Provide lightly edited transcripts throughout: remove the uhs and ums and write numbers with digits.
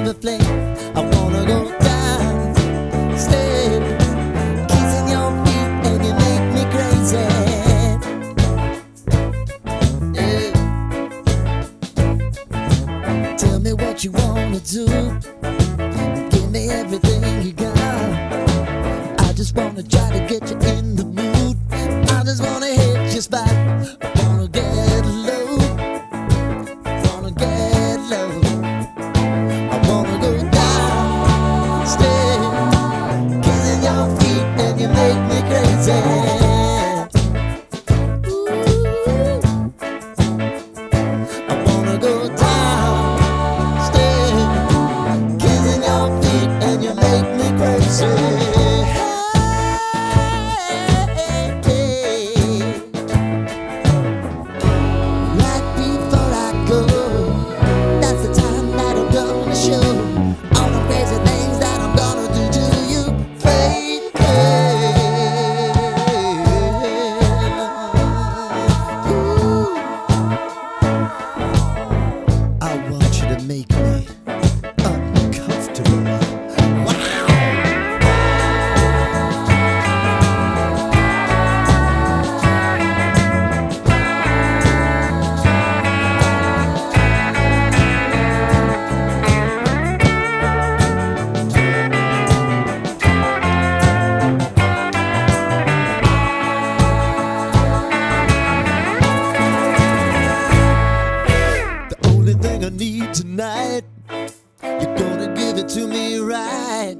every flame. I wanna go down, stay, kissing your feet, and you make me crazy. Yeah. Tell me what you wanna do. Give me everything you got. I just wanna try to get you in the mood. I just wanna hit your spot. I wanna get low, wanna get low. I wanna go down, stay, kissing your feet, and you make me crazy. Ooh. I wanna go down, stay, kissing your feet, and you make me crazy. Make me uncomfortable. Wow! The only thing I need tonight, you're gonna give it to me right.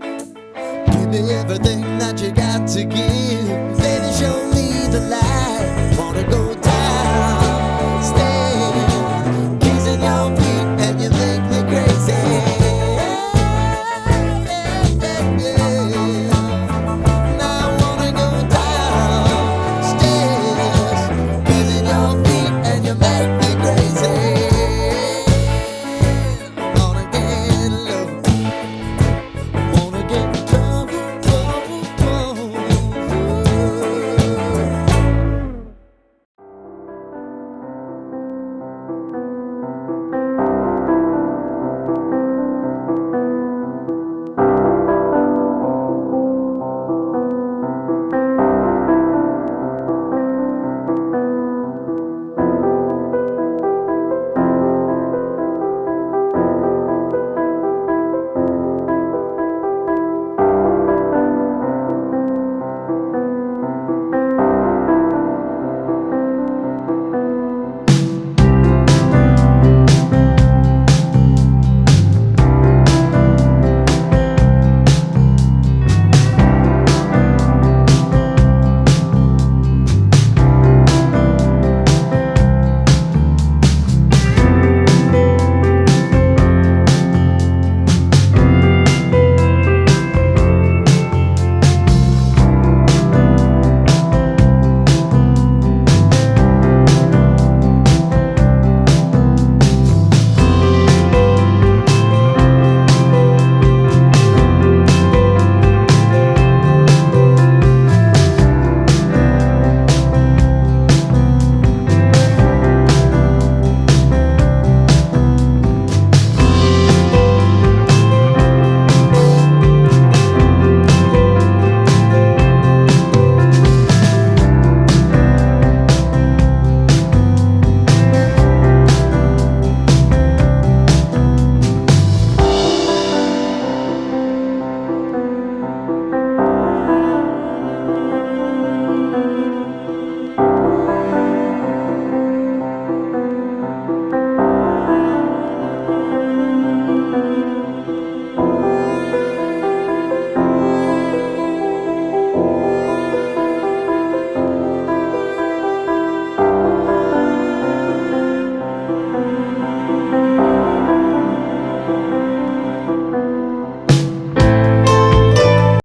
Give me everything that you got to give. Baby, show me the light. Wanna go